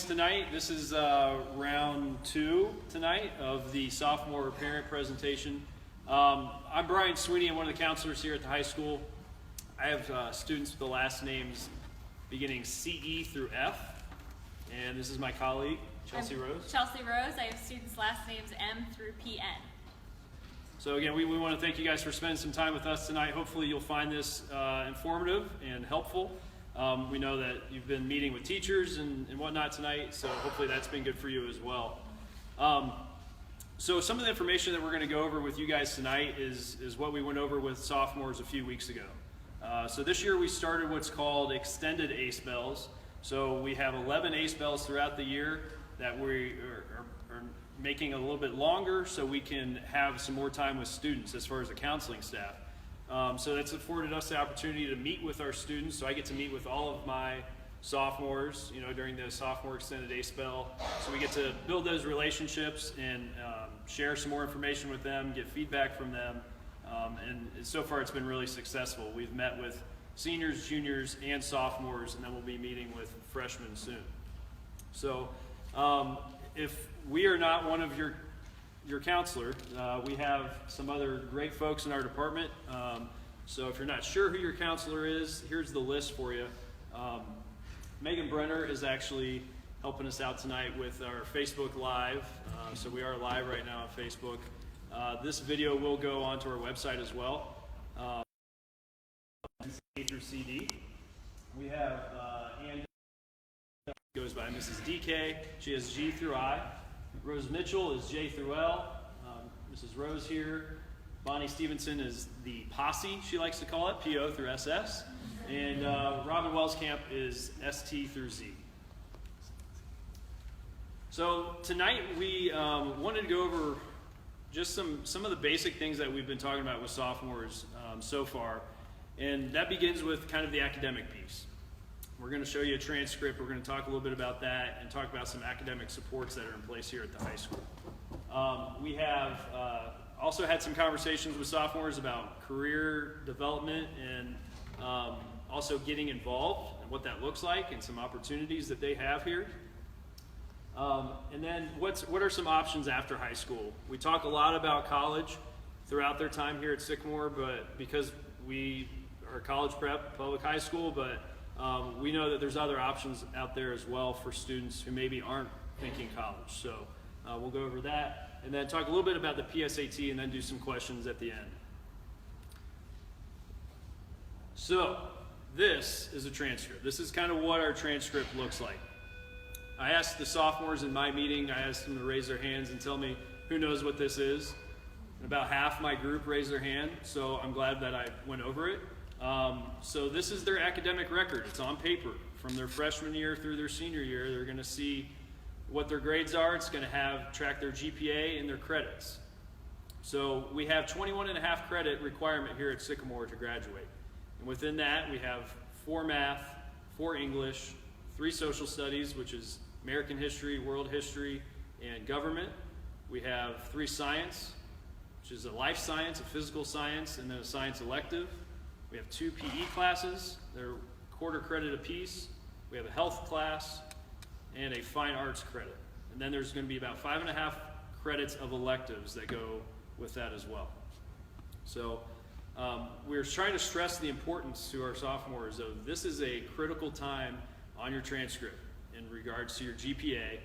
Tonight, this is round 2 tonight of the sophomore parent presentation. I'm Brian Sweeney. I'm one of the counselors here at the high school. I have students with the last names beginning CE through F, and this is my colleague, Chelsea Rose. Chelsea Rose. I have students' last names M through PN. So again, we want to thank you guys for spending some time with us tonight. Hopefully you'll find this informative and helpful. We know that you've been meeting with teachers and whatnot tonight, so hopefully that's been good for you as well. So some of the information that we're going to go over with you guys tonight is what we went over with sophomores a few weeks ago. So this year we started what's called extended A spells. So we have 11 A spells throughout the year that we are making a little bit longer so we can have some more time with students as far as the counseling staff. So that's afforded us the opportunity to meet with our students. So I get to meet with all of my sophomores, during the sophomore extended A spell. So we get to build those relationships and share some more information with them, get feedback from them. And so far it's been really successful. We've met with seniors, juniors, and sophomores, and then we'll be meeting with freshmen soon. So if we are not one of your counselor, we have some other great folks in our department. So if you're not sure who your counselor is, here's the list for you. Megan Brenner is actually helping us out tonight with our Facebook Live. So we are live right now on Facebook. This video will go onto our website as well. A through CD. We have Ann goes by Mrs. DK. She has G through I. Rose Mitchell is J through L. Mrs. Rose here. Bonnie Stevenson is the posse, she likes to call it, PO through SS. And Robin Wellscamp is ST through Z. So tonight we wanted to go over just some of the basic things that we've been talking about with sophomores so far. And that begins with kind of the academic piece. We're going to show you a transcript. We're going to talk a little bit about that and talk about some academic supports that are in place here at the high school. We have also had some conversations with sophomores about career development and also getting involved and what that looks like and some opportunities that they have here. And then what are some options after high school? We talk a lot about college throughout their time here at Sycamore, but because we are college prep, public high school, but we know that there's other options out there as well for students who maybe aren't thinking college. So we'll go over that and then talk a little bit about the PSAT and then do some questions at the end. So this is a transcript. This is kind of what our transcript looks like. I asked the sophomores in my meeting, I asked them to raise their hands and tell me who knows what this is. And about half my group raised their hand, so I'm glad that I went over it. So this is their academic record. It's on paper. From their freshman year through their senior year, they're going to see what their grades are. It's going to track their GPA and their credits. So we have 21.5 credit requirement here at Sycamore to graduate. And within that, we have 4 math, 4 English, 3 social studies, which is American history, world history, and government. We have 3 science, which is a life science, a physical science, and then a science elective. We have 2 PE classes. They're quarter credit apiece. We have a health class and a fine arts credit. And then there's going to be about 5.5 credits of electives that go with that as well. So we're trying to stress the importance to our sophomores of this is a critical time on your transcript in regards to your GPA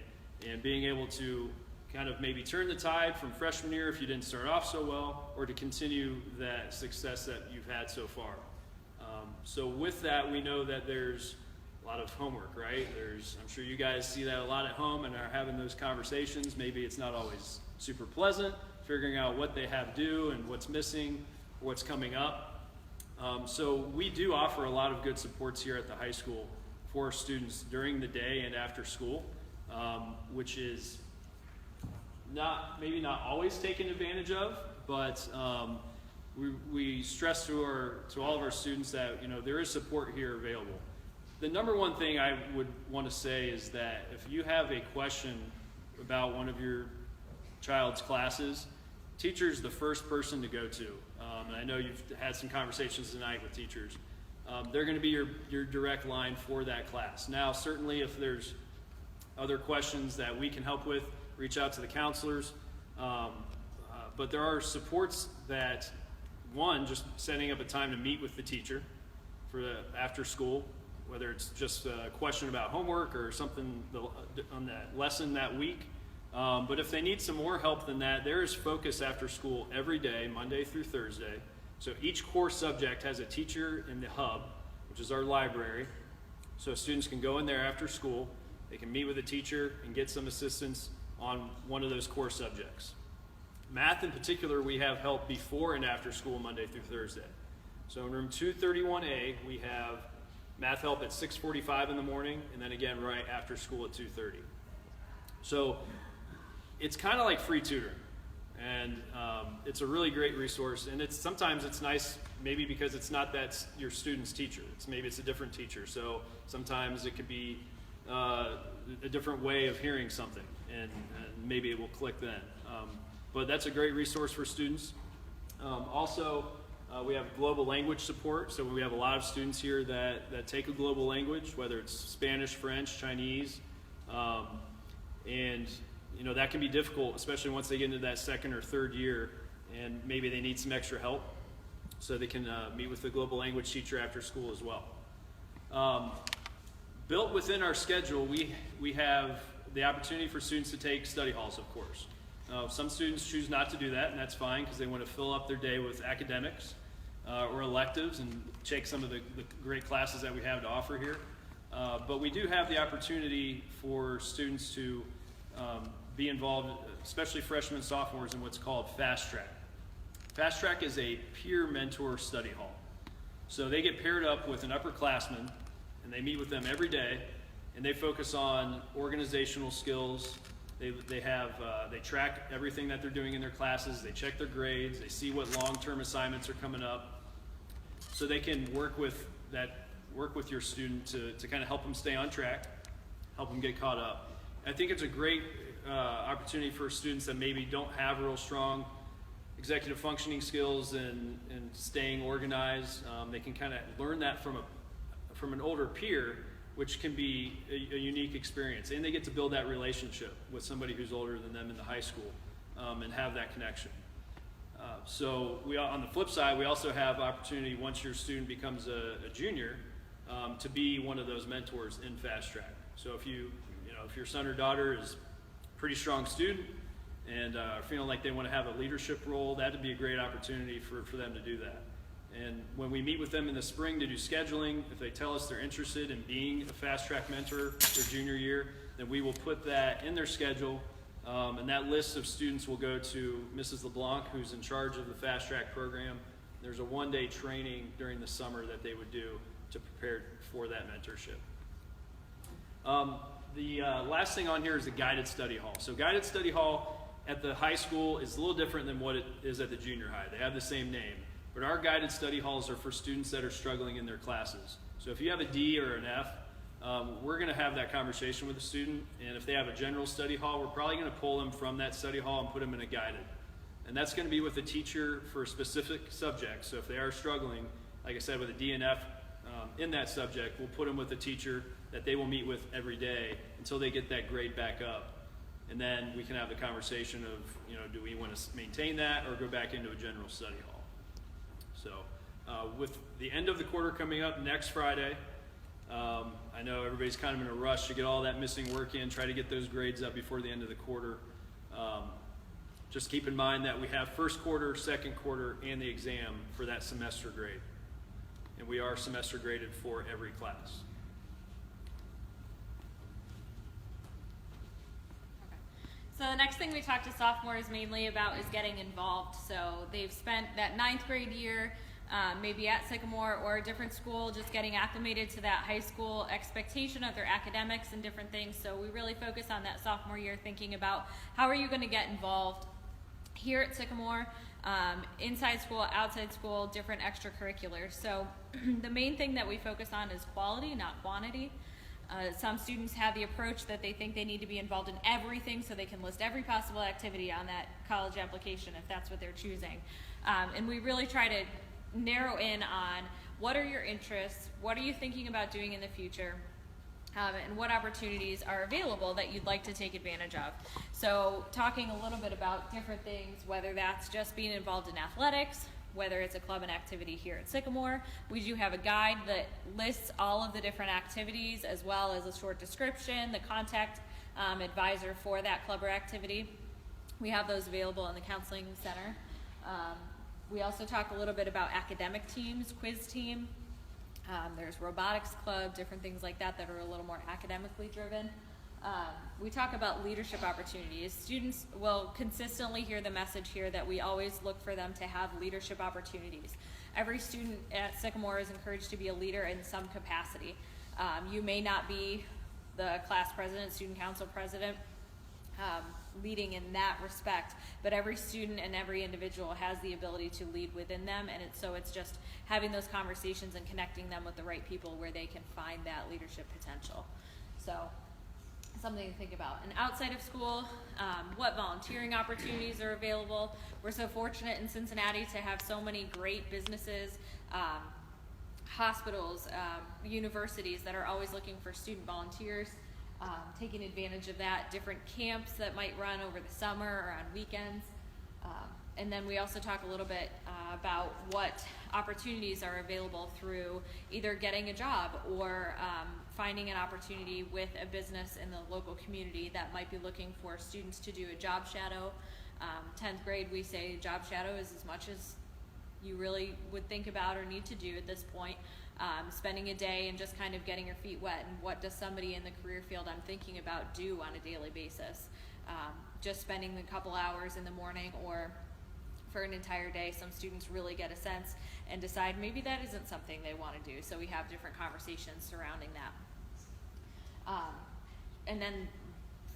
and being able to kind of maybe turn the tide from freshman year if you didn't start off so well, or to continue that success that you've had so far. So with that, we know that there's a lot of homework, right? I'm sure you guys see that a lot at home and are having those conversations. Maybe it's not always super pleasant, figuring out what they have due and what's missing, what's coming up. So we do offer a lot of good supports here at the high school for students during the day and after school, which is maybe not always taken advantage of, but we stress to all of our students that there is support here available. The number one thing I would want to say is that if you have a question about one of your child's classes, teacher's the first person to go to. And I know you've had some conversations tonight with teachers. They're going to be your direct line for that class. Now, certainly if there's other questions that we can help with, reach out to the counselors. But there are supports that, one, just setting up a time to meet with the teacher for the after school, whether it's just a question about homework or something on that lesson that week. But if they need some more help than that, there is focus after school every day, Monday through Thursday. So each core subject has a teacher in the hub, which is our library. So students can go in there after school, they can meet with a teacher and get some assistance on one of those core subjects. Math in particular, we have help before and after school, Monday through Thursday. So in room 231A, we have math help at 6:45 in the morning, and then again right after school at 2:30. So it's kind of like free tutoring, and it's a really great resource. And sometimes it's nice, maybe because it's not that your student's teacher. Maybe it's a different teacher. So sometimes it could be a different way of hearing something, and maybe it will click then. But that's a great resource for students. Also, we have global language support. So we have a lot of students here that take a global language, whether it's Spanish, French, Chinese, and that can be difficult, especially once they get into that second or third year, and maybe they need some extra help. So they can meet with the global language teacher after school as well. Built within our schedule, we have the opportunity for students to take study halls, of course. Some students choose not to do that, and that's fine because they want to fill up their day with academics or electives and take some of the great classes that we have to offer here. But we do have the opportunity for students to be involved, especially freshmen and sophomores, in what's called Fast Track. Fast Track is a peer mentor study hall. So they get paired up with an upperclassman, and they meet with them every day, and they focus on organizational skills. They track everything that they're doing in their classes. They check their grades. They see what long-term assignments are coming up, so they can work with your student to kind of help them stay on track, help them get caught up. I think it's a great opportunity for students that maybe don't have real strong executive functioning skills and staying organized. They can kind of learn that from an older peer, which can be a unique experience. And they get to build that relationship with somebody who's older than them in the high school and have that connection. So on the flip side, we also have opportunity once your student becomes a junior to be one of those mentors in Fast Track. So if your son or daughter is a pretty strong student and feeling like they want to have a leadership role, that would be a great opportunity for them to do that. And when we meet with them in the spring to do scheduling, if they tell us they're interested in being a Fast Track mentor their junior year, then we will put that in their schedule. And that list of students will go to Mrs. LeBlanc, who's in charge of the Fast Track program. There's a one-day training during the summer that they would do to prepare for that mentorship. The last thing on here is the guided study hall. So guided study hall at the high school is a little different than what it is at the junior high. They have the same name. But our guided study halls are for students that are struggling in their classes. So if you have a D or an F, we're going to have that conversation with the student. And if they have a general study hall, we're probably going to pull them from that study hall and put them in a guided. And that's going to be with a teacher for a specific subject. So if they are struggling, like I said, with a D and F in that subject, we'll put them with a teacher that they will meet with every day until they get that grade back up. And then we can have the conversation of, do we want to maintain that or go back into a general study hall? So with the end of the quarter coming up next Friday, I know everybody's kind of in a rush to get all that missing work in, try to get those grades up before the end of the quarter. Just keep in mind that we have first quarter, second quarter, and the exam for that semester grade. And we are semester graded for every class. So the next thing we talk to sophomores mainly about is getting involved. So they've spent that 9th grade year maybe at Sycamore or a different school, just getting acclimated to that high school expectation of their academics and different things. So we really focus on that sophomore year, thinking about how are you going to get involved here at Sycamore, inside school, outside school, different extracurriculars. So the main thing that we focus on is quality, not quantity. Some students have the approach that they think they need to be involved in everything so they can list every possible activity on that college application if that's what they're choosing. And we really try to narrow in on what are your interests, what are you thinking about doing in the future, and what opportunities are available that you'd like to take advantage of. So talking a little bit about different things, whether that's just being involved in athletics, whether it's a club and activity here at Sycamore. We do have a guide that lists all of the different activities as well as a short description, the contact advisor for that club or activity. We have those available in the counseling center. We also talk a little bit about academic teams, quiz team. There's robotics club, different things like that that are a little more academically driven. We talk about leadership opportunities. Students will consistently hear the message here that we always look for them to have leadership opportunities. Every student at Sycamore is encouraged to be a leader in some capacity. You may not be the class president, student council president, leading in that respect, but every student and every individual has the ability to lead within them, and it's just having those conversations and connecting them with the right people where they can find that leadership potential. So something to think about. And outside of school, what volunteering opportunities are available. We're so fortunate in Cincinnati to have so many great businesses, hospitals, universities that are always looking for student volunteers. Taking advantage of that, different camps that might run over the summer or on weekends. And then we also talk a little bit about what opportunities are available through either getting a job or finding an opportunity with a business in the local community that might be looking for students to do a job shadow. 10th grade, we say job shadow is as much as you really would think about or need to do at this point. Spending a day and just kind of getting your feet wet, and what does somebody in the career field I'm thinking about do on a daily basis. Just spending a couple hours in the morning or for an entire day, some students really get a sense and decide maybe that isn't something they want to do, so we have different conversations surrounding that. And then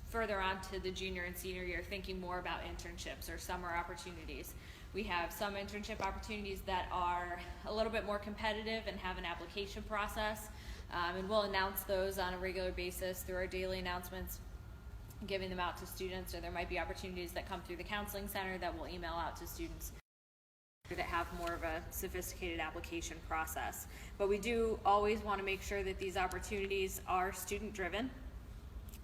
further on to the junior and senior year, thinking more about internships or summer opportunities. We have some internship opportunities that are a little bit more competitive and have an application process, and we'll announce those on a regular basis through our daily announcements, giving them out to students, or there might be opportunities that come through the counseling center that we'll email out to students that have more of a sophisticated application process. But we do always want to make sure that these opportunities are student driven.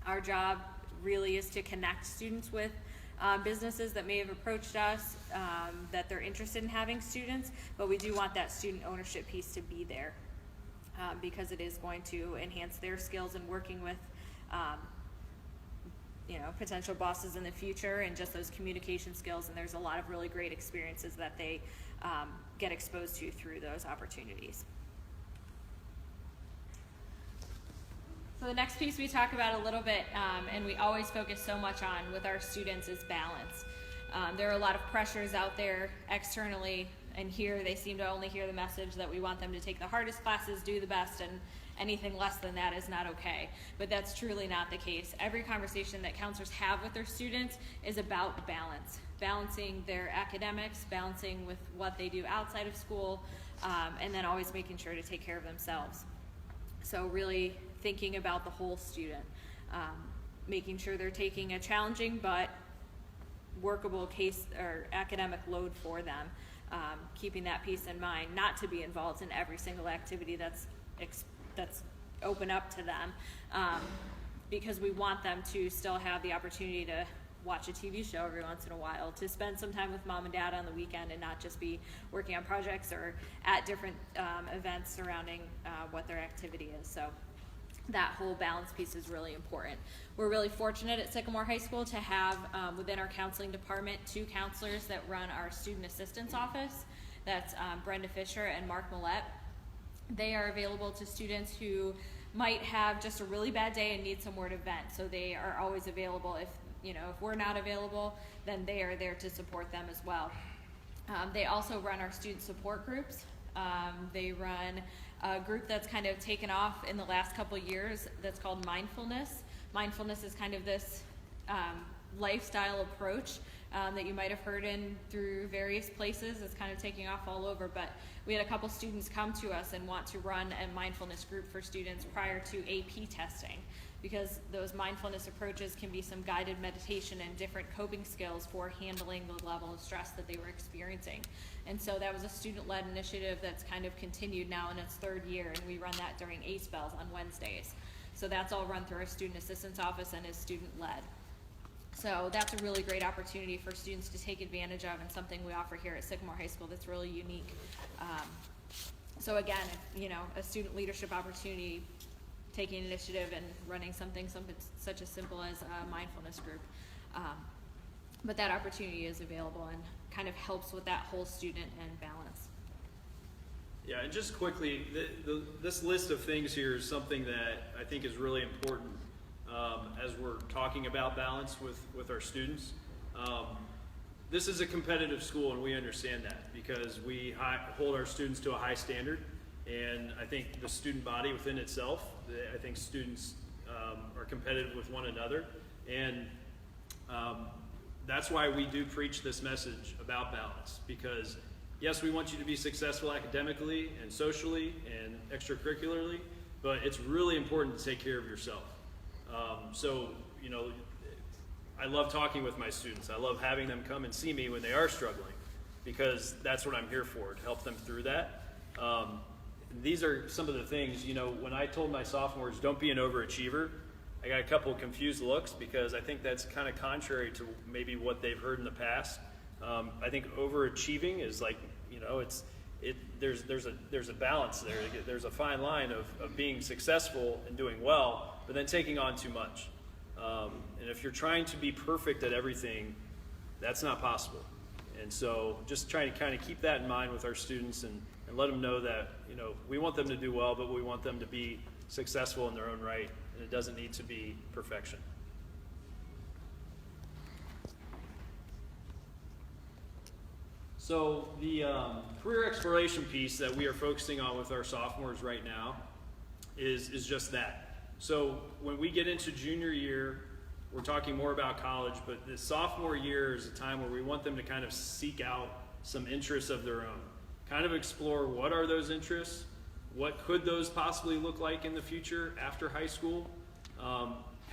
Our job really is to connect students with businesses that may have approached us, that they're interested in having students, but we do want that student ownership piece to be there because it is going to enhance their skills in working with potential bosses in the future, and just those communication skills, and there's a lot of really great experiences that they get exposed to through those opportunities. So the next piece we talk about a little bit, and we always focus so much on with our students, is balance. There are a lot of pressures out there externally, and here they seem to only hear the message that we want them to take the hardest classes, do the best, and anything less than that is not okay. But that's truly not the case. Every conversation that counselors have with their students is about balance. Balancing their academics, balancing with what they do outside of school, and then always making sure to take care of themselves. So really thinking about the whole student, making sure they're taking a challenging but workable case or academic load for them, keeping that piece in mind, not to be involved in every single activity that's open up to them, because we want them to still have the opportunity to watch a TV show every once in a while, to spend some time with mom and dad on the weekend and not just be working on projects or at different events surrounding what their activity is. So that whole balance piece is really important. We're really fortunate at Sycamore High School to have within our counseling department 2 counselors that run our student assistance office. That's Brenda Fisher and Mark Millette. They are available to students who might have just a really bad day and need somewhere to vent. So they are always available. If we're not available, then they are there to support them as well. They also run our student support groups. They run a group that's kind of taken off in the last couple of years that's called Mindfulness. Mindfulness is kind of this lifestyle approach that you might have heard in through various places. It's kind of taking off all over, but we had a couple students come to us and want to run a mindfulness group for students prior to AP testing, because those mindfulness approaches can be some guided meditation and different coping skills for handling the level of stress that they were experiencing. And so that was a student-led initiative that's kind of continued now in its 3rd year, and we run that during A spells on Wednesdays. So that's all run through our student assistance office and is student-led. So that's a really great opportunity for students to take advantage of, and something we offer here at Sycamore High School that's really unique. So again, a student leadership opportunity, taking initiative and running something such as simple as a mindfulness group. But that opportunity is available and kind of helps with that whole student and balance. Yeah, and just quickly, this list of things here is something that I think is really important as we're talking about balance with our students. This is a competitive school, and we understand that because we hold our students to a high standard, and I think the student body within itself, I think students are competitive with one another, and that's why we do preach this message about balance, because yes, we want you to be successful academically and socially and extracurricularly, but it's really important to take care of yourself. I love talking with my students. I love having them come and see me when they are struggling, because that's what I'm here for, to help them through that. These are some of the things, when I told my sophomores, don't be an overachiever, I got a couple of confused looks, because I think that's kind of contrary to maybe what they've heard in the past. I think overachieving is like, there's a balance there. There's a fine line of being successful and doing well, but then taking on too much. And if you're trying to be perfect at everything, that's not possible. And so just trying to kind of keep that in mind with our students and let them know that, we want them to do well, but we want them to be successful in their own right, and it doesn't need to be perfection. So the career exploration piece that we are focusing on with our sophomores right now is just that. So when we get into junior year, we're talking more about college, but the sophomore year is a time where we want them to kind of seek out some interests of their own, kind of explore what are those interests, what could those possibly look like in the future after high school,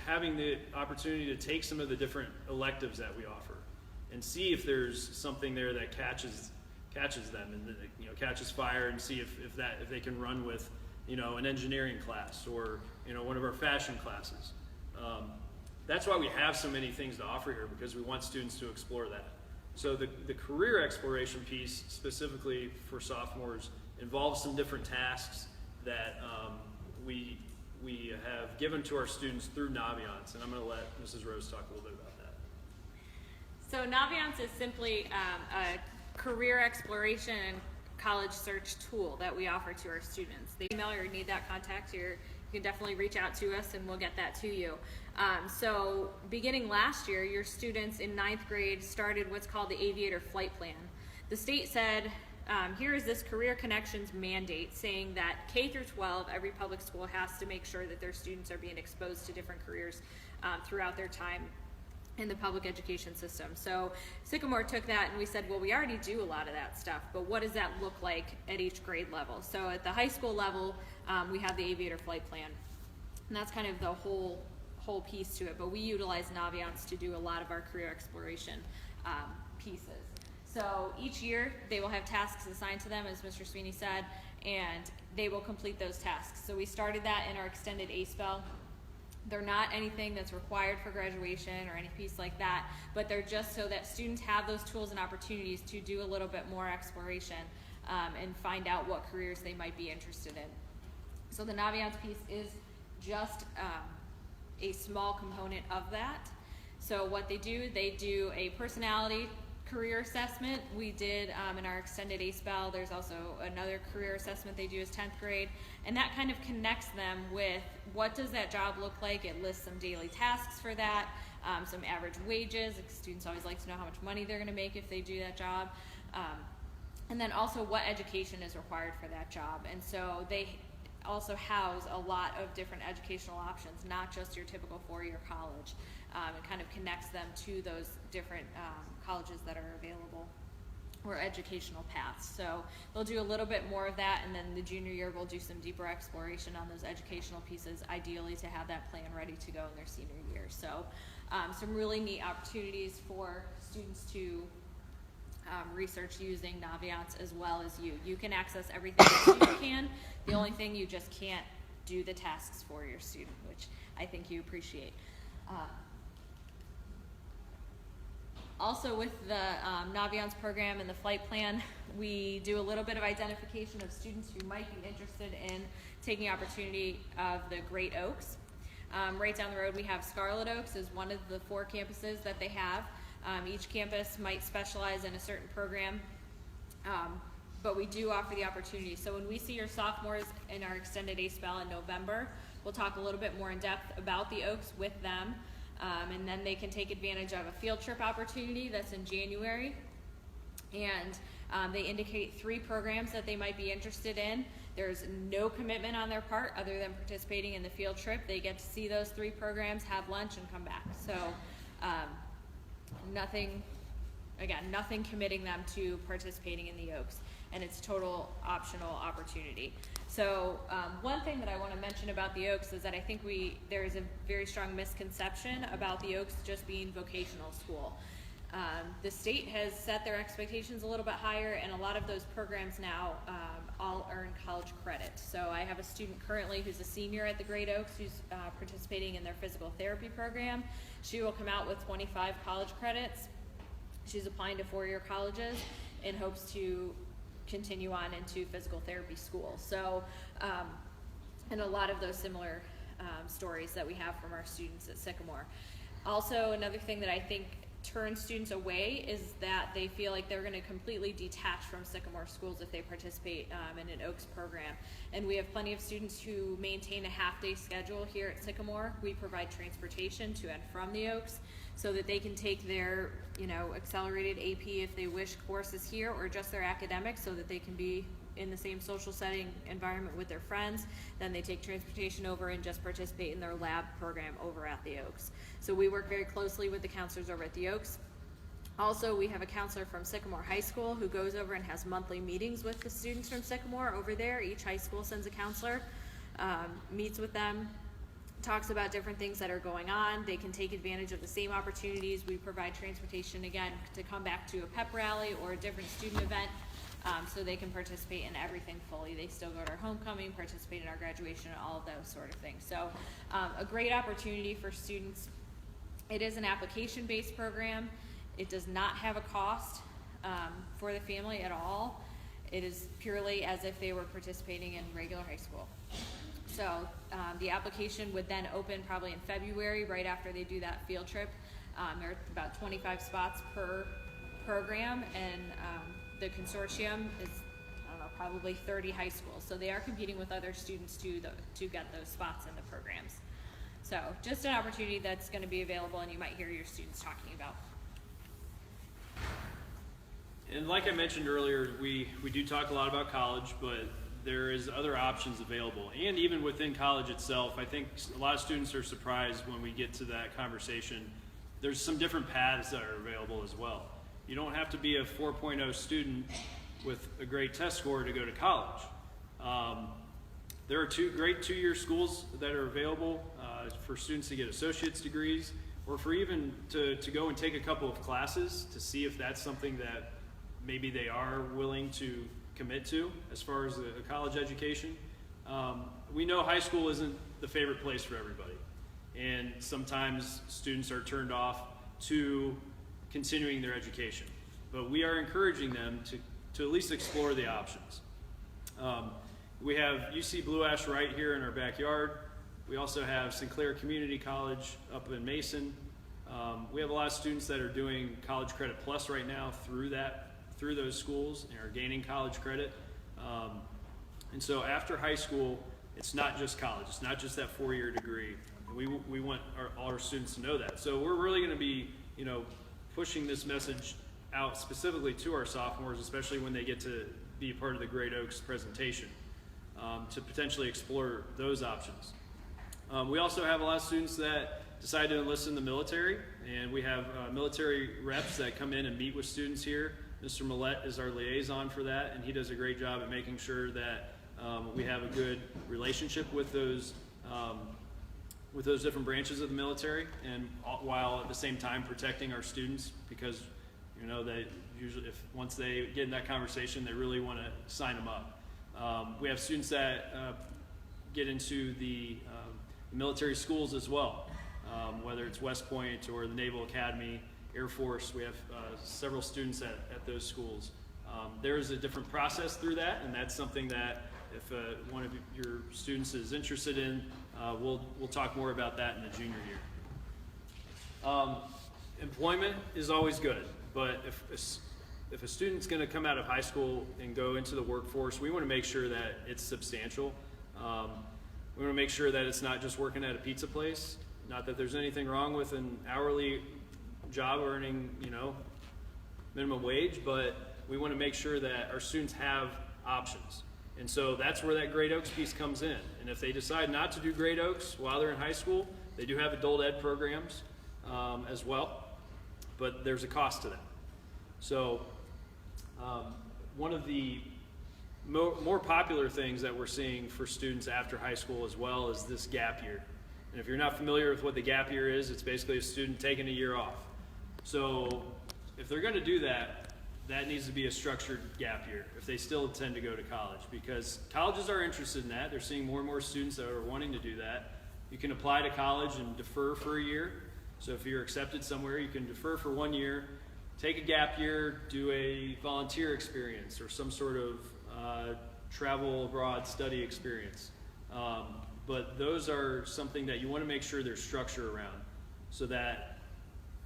having the opportunity to take some of the different electives that we offer and see if there's something there that catches them and catches fire, and see if they can run with an engineering class or one of our fashion classes. That's why we have so many things to offer here, because we want students to explore that. So the career exploration piece, specifically for sophomores, involves some different tasks that we have given to our students through Naviance, and I'm going to let Mrs. Rose talk a little bit about that. So Naviance is simply a career exploration and college search tool that we offer to our students. They email or need that contact here, you can definitely reach out to us and we'll get that to you. So beginning last year, your students in 9th grade started what's called the Aviator Flight Plan. The state said, here is this Career Connections mandate saying that K through 12, every public school has to make sure that their students are being exposed to different careers throughout their time in the public education system. So Sycamore took that and we said, well, we already do a lot of that stuff, but what does that look like at each grade level? So at the high school level, we have the Aviator Flight Plan, and that's kind of the whole piece to it, but we utilize Naviance to do a lot of our career exploration pieces. So each year they will have tasks assigned to them, as Mr. Sweeney said, and they will complete those tasks. So we started that in our extended A-Spell. They're not anything that's required for graduation or any piece like that, but they're just so that students have those tools and opportunities to do a little bit more exploration and find out what careers they might be interested in. So the Naviance piece is just a small component of that. So what they do a personality career assessment. We did in our extended A-Spell. There's also another career assessment they do as 10th grade, and that kind of connects them with what does that job look like. It lists some daily tasks for that, some average wages. Students always like to know how much money they're going to make if they do that job, and then also what education is required for that job. And so they also house a lot of different educational options, not just your typical four-year college. It kind of connects them to those different colleges that are available or educational paths. So they'll do a little bit more of that, and then the junior year we'll do some deeper exploration on those educational pieces, ideally to have that plan ready to go in their senior year. So some really neat opportunities for students to research using Naviance as well as you. You can access everything that you can. The only thing you just can't do the tasks for your student, which I think you appreciate. Also with the Naviance program and the flight plan, we do a little bit of identification of students who might be interested in taking opportunity of the Great Oaks. Right down the road we have Scarlet Oaks as one of the 4 campuses that they have. Each campus might specialize in a certain program, but we do offer the opportunity. So when we see your sophomores in our extended A-Spell in November, we'll talk a little bit more in depth about the Oaks with them. And then they can take advantage of a field trip opportunity that's in January. And they indicate 3 programs that they might be interested in. There's no commitment on their part other than participating in the field trip. They get to see those 3 programs, have lunch, and come back. So nothing committing them to participating in the Oaks. And it's total optional opportunity. So one thing that I want to mention about the Oaks is that I think there is a very strong misconception about the Oaks just being vocational school. The state has set their expectations a little bit higher, and a lot of those programs now all earn college credit. So I have a student currently who's a senior at the Great Oaks who's participating in their physical therapy program. She will come out with 25 college credits. She's applying to 4-year colleges in hopes to continue on into physical therapy school. So, and a lot of those similar stories that we have from our students at Sycamore. Also, another thing that I think turns students away is that they feel like they're going to completely detach from Sycamore schools if they participate in an Oaks program. And we have plenty of students who maintain a half-day schedule here at Sycamore. We provide transportation to and from the Oaks so that they can take their, accelerated AP if they wish courses here, or just their academics so that they can be in the same social setting environment with their friends. Then they take transportation over and just participate in their lab program over at the Oaks. So we work very closely with the counselors over at the Oaks. Also, we have a counselor from Sycamore High School who goes over and has monthly meetings with the students from Sycamore over there. Each high school sends a counselor, meets with them, talks about different things that are going on. They can take advantage of the same opportunities. We provide transportation again to come back to a pep rally or a different student event, so they can participate in everything fully. They still go to our homecoming, participate in our graduation, all of those sort of things. So a great opportunity for students. It is an application-based program. It does not have a cost for the family at all. It is purely as if they were participating in regular high school. So the application would then open probably in February, right after they do that field trip. There are about 25 spots per program, and the consortium is, probably 30 high schools. So they are competing with other students to get those spots in the programs. So just an opportunity that's going to be available, and you might hear your students talking about. And like I mentioned earlier, we do talk a lot about college, but there is other options available. And even within college itself, I think a lot of students are surprised when we get to that conversation. There's some different paths that are available as well. You don't have to be a 4.0 student with a great test score to go to college. There are 2 great 2-year schools that are available for students to get associate's degrees, or for even to go and take a couple of classes to see if that's something that maybe they are willing to commit to as far as a college education. We know high school isn't the favorite place for everybody, and sometimes students are turned off to continuing their education. But we are encouraging them to at least explore the options. We have UC Blue Ash right here in our backyard. We also have Sinclair Community College up in Mason. We have a lot of students that are doing College Credit Plus right now through those schools and are gaining college credit. And so after high school, it's not just college. It's not just that 4-year degree. We want all our students to know that. So we're really going to be, pushing this message out specifically to our sophomores, especially when they get to be part of the Great Oaks presentation, to potentially explore those options. We also have a lot of students that decide to enlist in the military, and we have military reps that come in and meet with students here. Mr. Millette is our liaison for that, and he does a great job at making sure that we have a good relationship with those different branches of the military, and while at the same time protecting our students, because they usually, once they get in that conversation, they really want to sign them up. We have students that get into the military schools as well, whether it's West Point or the Naval Academy, Air Force. We have several students at those schools. There's a different process through that, and that's something that if one of your students is interested in, we'll talk more about that in the junior year. Employment is always good, but if a student's going to come out of high school and go into the workforce, we want to make sure that it's substantial. We want to make sure that it's not just working at a pizza place. Not that there's anything wrong with an hourly job earning, minimum wage, but we want to make sure that our students have options. And so that's where that Great Oaks piece comes in. And if they decide not to do Great Oaks while they're in high school, they do have adult ed programs as well, but there's a cost to that. So one of the more popular things that we're seeing for students after high school as well is this gap year. And if you're not familiar with what the gap year is, it's basically a student taking a year off. So if they're going to do that, that needs to be a structured gap year if they still intend to go to college, because colleges are interested in that. They're seeing more and more students that are wanting to do that. You can apply to college and defer for a year. So if you're accepted somewhere, you can defer for 1 year, take a gap year, do a volunteer experience or some sort of travel abroad study experience. But those are something that you want to make sure there's structure around, so that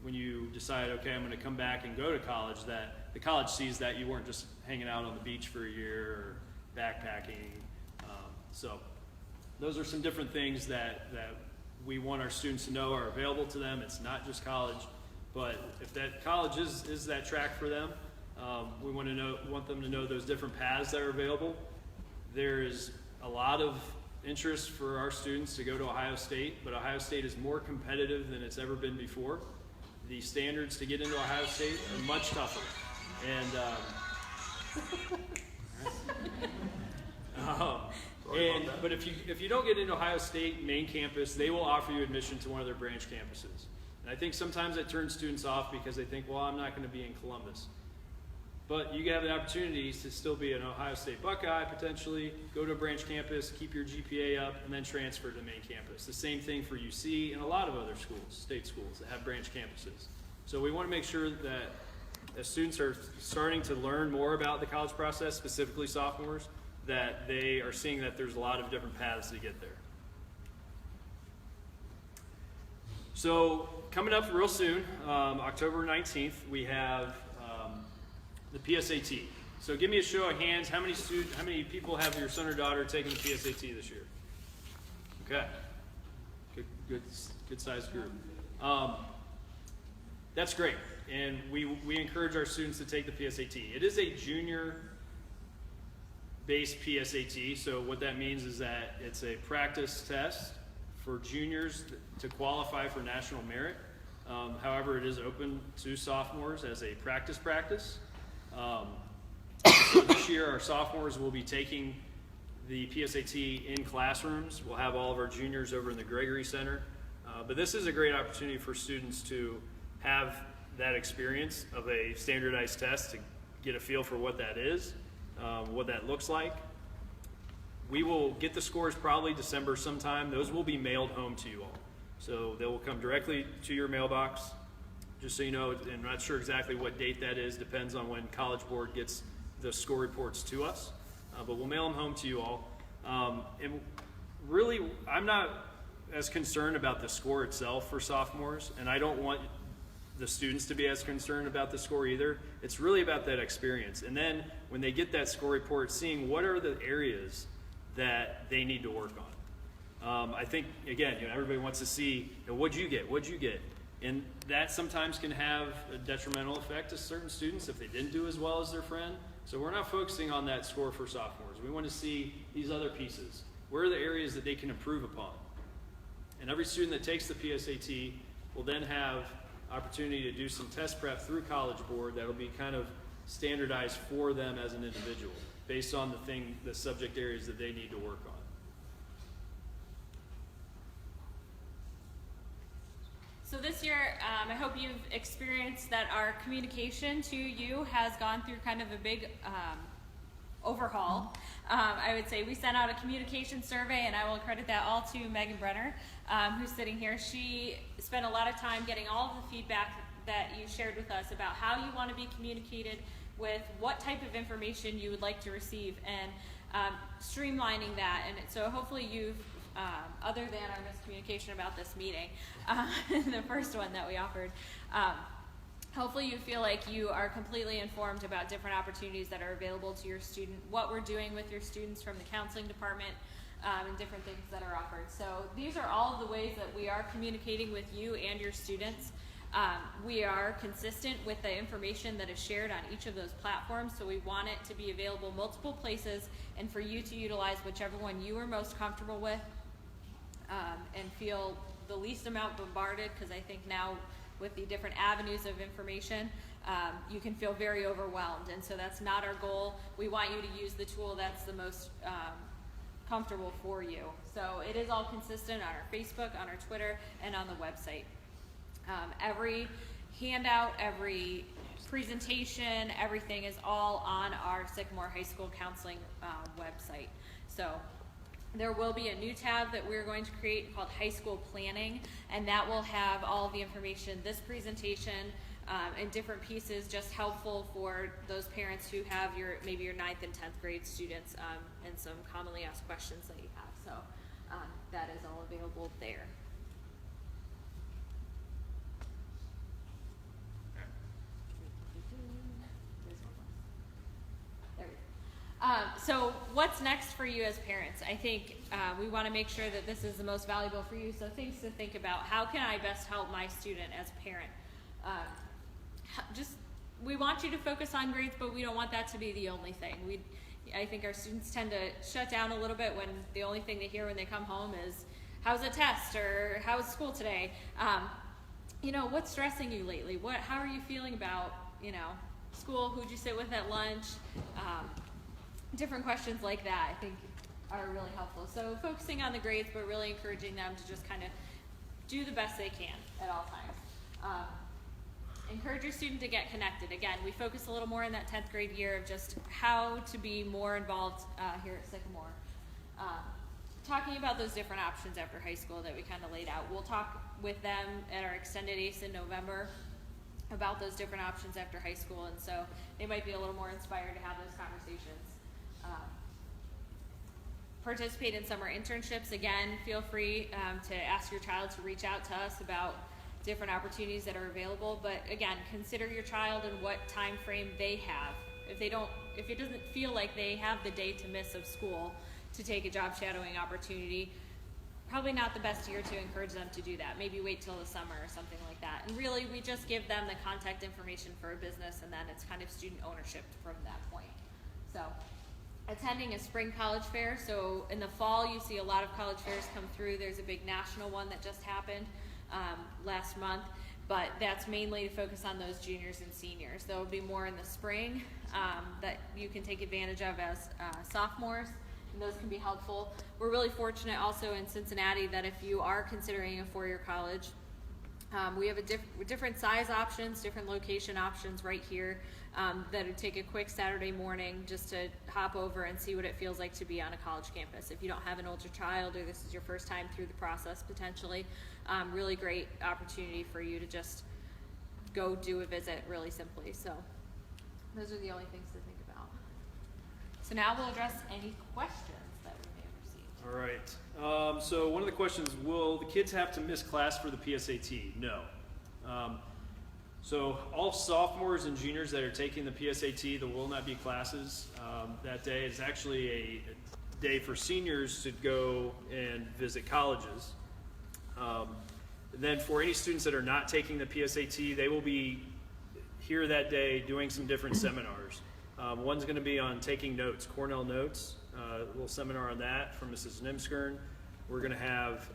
when you decide, okay, I'm going to come back and go to college, that the college sees that you weren't just hanging out on the beach for a year or backpacking. So those are some different things that we want our students to know are available to them. It's not just college, but if that college is that track for them, we want them to know those different paths that are available. There is a lot of interest for our students to go to Ohio State, but Ohio State is more competitive than it's ever been before. The standards to get into Ohio State are much tougher. But if you don't get into Ohio State main campus, they will offer you admission to one of their branch campuses. And I think sometimes that turns students off because they think, well, I'm not going to be in Columbus. But you have the opportunities to still be an Ohio State Buckeye, potentially, go to a branch campus, keep your GPA up, and then transfer to the main campus. The same thing for UC and a lot of other schools, state schools that have branch campuses. So we want to make sure that as students are starting to learn more about the college process, specifically sophomores, that they are seeing that there's a lot of different paths to get there. So coming up real soon, October 19th, we have the PSAT. So give me a show of hands. How many people have your son or daughter taking the PSAT this year? Okay, good sized group. That's great, and we encourage our students to take the PSAT. It is a junior-based PSAT. So what that means is that it's a practice test for juniors to qualify for national merit. However, it is open to sophomores as a practice. So this year, our sophomores will be taking the PSAT in classrooms. We'll have all of our juniors over in the Gregory Center. But this is a great opportunity for students to have that experience of a standardized test to get a feel for what that is, what that looks like. We will get the scores probably December sometime. Those will be mailed home to you all. So they will come directly to your mailbox. Just so you know, I'm not sure exactly what date that is. Depends on when College Board gets the score reports to us. But we'll mail them home to you all. And really, I'm not as concerned about the score itself for sophomores, and I don't want the students to be as concerned about the score either. It's really about that experience. And then when they get that score report, seeing what are the areas that they need to work on. I think, again, everybody wants to see, what'd you get? And that sometimes can have a detrimental effect to certain students if they didn't do as well as their friend. So we're not focusing on that score for sophomores. We want to see these other pieces. Where are the areas that they can improve upon? And every student that takes the PSAT will then have opportunity to do some test prep through College Board that'll be kind of standardized for them as an individual based on the subject areas that they need to work on. So this year, I hope you've experienced that our communication to you has gone through kind of a big overhaul. I would say we sent out a communication survey, and I will credit that all to Megan Brenner, who's sitting here. She spent a lot of time getting all of the feedback that you shared with us about how you want to be communicated with, what type of information you would like to receive, and streamlining that. And so hopefully you've, other than our miscommunication about this meeting, the first one that we offered, hopefully you feel like you are completely informed about different opportunities that are available to your student, what we're doing with your students from the counseling department, and different things that are offered. So these are all of the ways that we are communicating with you and your students. We are consistent with the information that is shared on each of those platforms, so we want it to be available multiple places and for you to utilize whichever one you are most comfortable with, and feel the least amount bombarded, because I think now with the different avenues of information, you can feel very overwhelmed, and so that's not our goal. We want you to use the tool that's the most comfortable for you. So it is all consistent on our Facebook, on our Twitter, and on the website. Every handout, every presentation, everything is all on our Sycamore High School Counseling website. So there will be a new tab that we're going to create called High School Planning, and that will have all of the information, this presentation, and different pieces just helpful for those parents who have maybe your 9th and 10th grade students, and some commonly asked questions that you have. So that is all available there. So what's next for you as parents? I think we want to make sure that this is the most valuable for you. So things to think about: how can I best help my student as a parent? We want you to focus on grades, but we don't want that to be the only thing. I think our students tend to shut down a little bit when the only thing they hear when they come home is, "How's a test?" or "How's school today?" What's stressing you lately? How are you feeling about school? Who'd you sit with at lunch? Different questions like that, I think, are really helpful. So focusing on the grades, but really encouraging them to just kind of do the best they can at all times. Encourage your student to get connected. Again, we focus a little more in that 10th grade year of just how to be more involved here at Sycamore. Talking about those different options after high school that we kind of laid out. We'll talk with them at our extended ACE in November about those different options after high school, and so they might be a little more inspired to have those conversations. Participate in summer internships. Again, feel free to ask your child to reach out to us about different opportunities that are available, but again, consider your child and what time frame they have. If it doesn't feel like they have the day to miss of school to take a job shadowing opportunity, probably not the best year to encourage them to do that. Maybe wait till the summer or something like that. And really, we just give them the contact information for a business, and then it's kind of student ownership from that point. So attending a spring college fair. So in the fall, you see a lot of college fairs come through. There's a big national one that just happened last month, but that's mainly to focus on those juniors and seniors. There will be more in the spring that you can take advantage of as sophomores, and those can be helpful. We're really fortunate also in Cincinnati that if you are considering a four-year college, we have different size options, different location options right here that would take a quick Saturday morning just to hop over and see what it feels like to be on a college campus. If you don't have an older child or this is your first time through the process potentially, really great opportunity for you to just go do a visit really simply. So those are the only things to think about. So now we'll address any questions that we may have received. All right. So one of the questions, will the kids have to miss class for the PSAT? No. So all sophomores and juniors that are taking the PSAT, there will not be classes that day. It's actually a day for seniors to go and visit colleges. Then for any students that are not taking the PSAT, they will be here that day doing some different seminars. One's going to be on taking notes, Cornell Notes, a little seminar on that from Mrs. Nimskern. We're going to have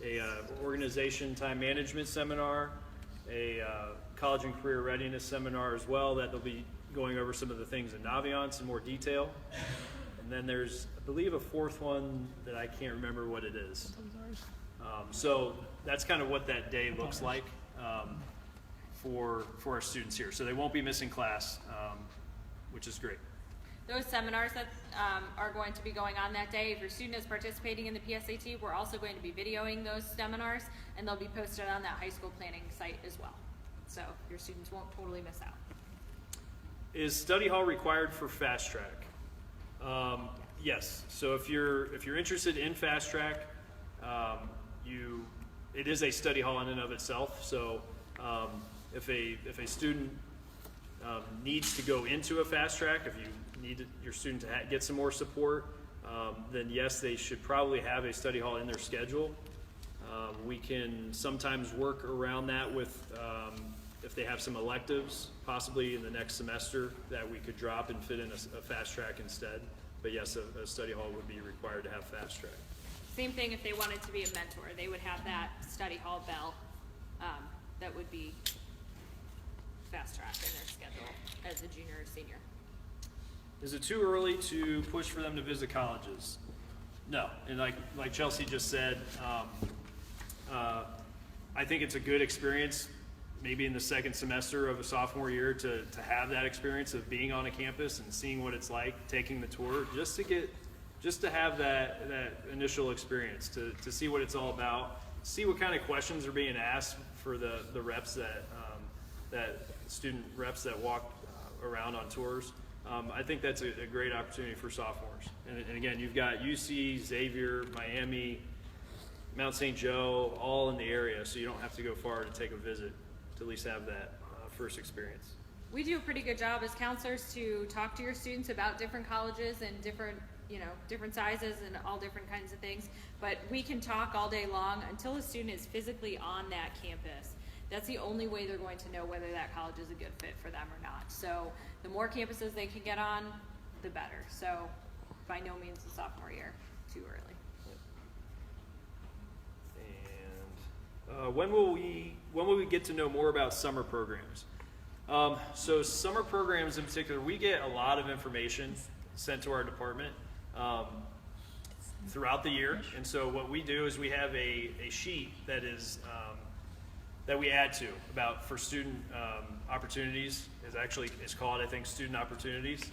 a organization time management seminar, a college and career readiness seminar as well, that they'll be going over some of the things in Naviance in more detail. And then there's, I believe, a fourth one that I can't remember what it is. So that's kind of what that day looks like for our students here. So they won't be missing class, which is great. those seminars that are going to be going on that day. If your student is participating in the PSAT, we're also going to be videoing those seminars, and they'll be posted on that high school planning site as well. So your students won't totally miss out. Is study hall required for fast track? Yes. So if you're interested in fast track, it is a study hall in and of itself. So if a student needs to go into a fast track, if you need your student to get some more support, then yes, they should probably have a study hall in their schedule. We can sometimes work around that with if they have some electives, possibly in the next semester, that we could drop and fit in a fast track instead. But yes, a study hall would be required to have fast track. Same thing if they wanted to be a mentor. They would have that study hall bell that would be fast track in their schedule as a junior or senior. Is it too early to push for them to visit colleges? No, and like Chelsea just said, I think it's a good experience maybe in the second semester of a sophomore year to have that experience of being on a campus and seeing what it's like, taking the tour, just to have that initial experience, to see what it's all about, see what kind of questions are being asked for the reps that student reps that walk around on tours. I think that's a great opportunity for sophomores. And again, you've got UC, Xavier, Miami, Mount St. Joe, all in the area, so you don't have to go far to take a visit to at least have that first experience. We do a pretty good job as counselors to talk to your students about different colleges and different sizes and all different kinds of things. But we can talk all day long until a student is physically on that campus. That's the only way they're going to know whether that college is a good fit for them or not. So the more campuses they can get on, the better. So by no means the sophomore year too early. And when will we get to know more about summer programs? So summer programs in particular, we get a lot of information sent to our department throughout the year. And so what we do is we have a sheet that is that we add to for student opportunities. It's called, I think, student opportunities.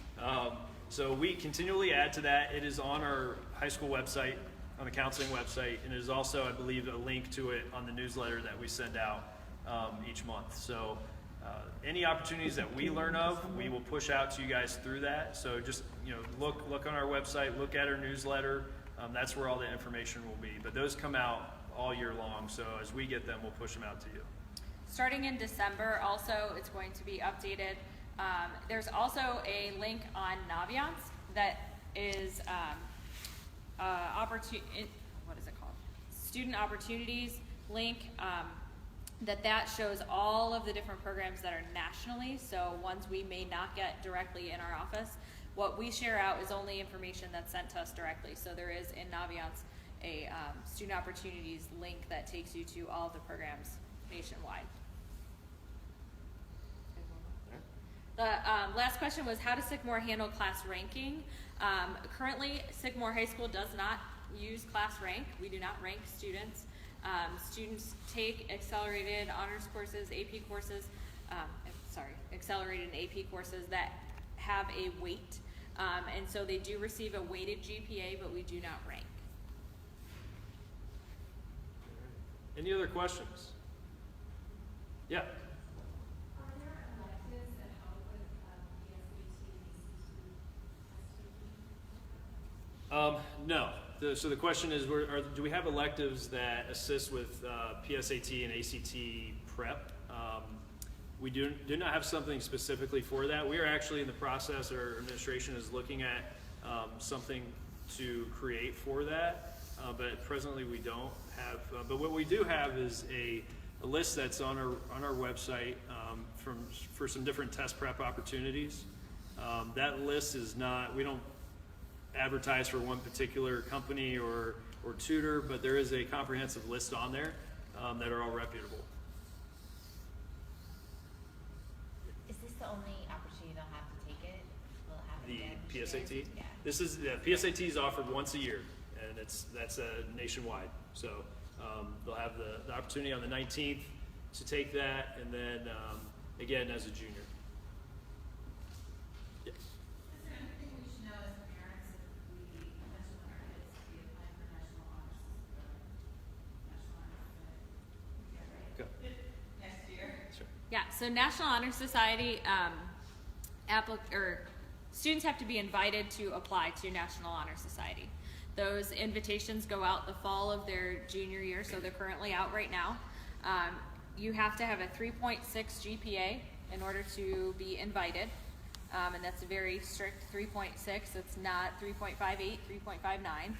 So we continually add to that. It is on our high school website, on the counseling website, and it is also, I believe, a link to it on the newsletter that we send out each month. So any opportunities that we learn of, we will push out to you guys through that. So just look on our website, look at our newsletter. That's where all the information will be. But those come out all year long. So as we get them, we'll push them out to you. Starting in December, also, it's going to be updated. There's also a link on Naviance that is what is it called? Student opportunities link. That shows all of the different programs that are nationally, so ones we may not get directly in our office. What we share out is only information that's sent to us directly. So there is in Naviance a student opportunities link that takes you to all of the programs nationwide. The last question was, how does Sycamore handle class ranking? Currently, Sycamore High School does not use class rank. We do not rank students. Students take accelerated honors courses, AP courses, accelerated and AP courses that have a weight. And so they do receive a weighted GPA, but we do not rank. Any other questions? Yeah. Are there electives that help with PSAT, No. So the question is, do we have electives that assist with PSAT and ACT prep? We do not have something specifically for that. We are actually in the process, our administration is looking at something to create for that, but presently we don't have. But what we do have is a list that's on our website for some different test prep opportunities. That list is not, we don't advertise for one particular company or tutor, but there is a comprehensive list on there that are all reputable. Is this the only opportunity they'll have to take it? Will it happen again? The PSAT? Yeah. This is, PSAT is offered once a year, and that's nationwide. So they'll have the opportunity on the 19th to take that, and then again as a junior. Yeah. Is there anything we Yeah, so National Honor Society students have to be invited to apply to National Honor Society. Those invitations go out the fall of their junior year, so they're currently out right now. You have to have a 3.6 GPA in order to be invited, and that's a very strict 3.6. It's not 3.58, 3.59.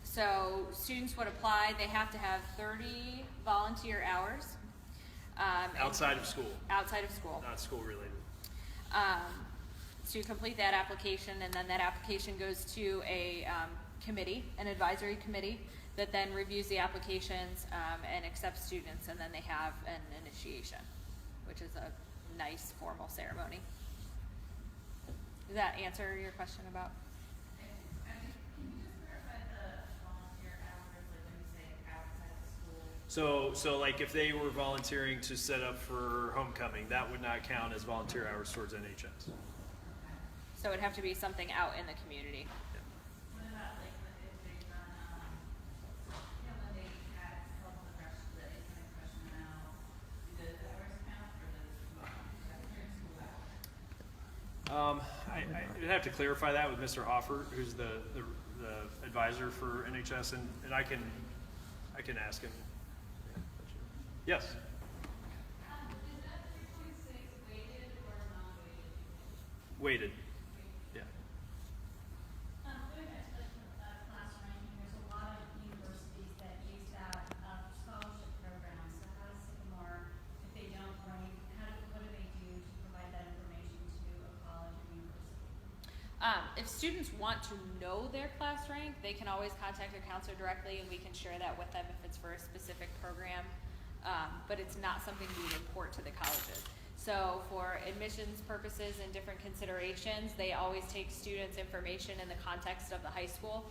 So students would apply. They have to have 30 volunteer hours. Outside of school, Outside of school. not school related. To complete that application, and then that application goes to a committee, an advisory committee, that then reviews the applications and accepts students, and then they have an initiation, which is a nice formal ceremony. Does that answer your question about? Can you just clarify the volunteer hours, like when you say outside of school? So like if they were volunteering to set up for homecoming, that would not count as volunteer hours towards NHS. So it'd have to be something out in the community. What about like if they run, when they had help the rest of the incoming freshmen out, do those hours count or does during school hours? I'd have to clarify that with Mr. Hoffer, who's the advisor for NHS, and I can ask him. Yes. Is that 3.6 weighted or non-weighted? Weighted. Yeah. Going back to the class ranking, there's a lot of universities that use that scholarship program. So how does Sycamore, if they don't rank, what do they do to provide that information to a college or university? If students want to know their class rank, they can always contact their counselor directly, and we can share that with them if it's for a specific program. But it's not something we report to the colleges. So for admissions purposes and different considerations, they always take students' information in the context of the high school.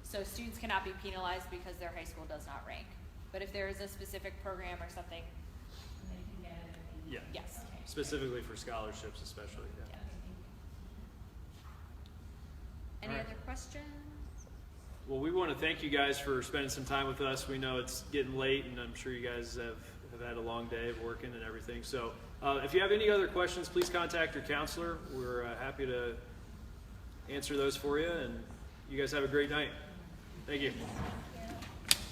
So students cannot be penalized because their high school does not rank. But if there is a specific program or something, And they can get it. Yeah. yes. Specifically for scholarships, especially. Yeah. Any All right. other questions? Well, we want to thank you guys for spending some time with us. We know it's getting late, and I'm sure you guys have had a long day of working and everything. So if you have any other questions, please contact your counselor. We're happy to answer those for you, and you guys have a great night. Thank you.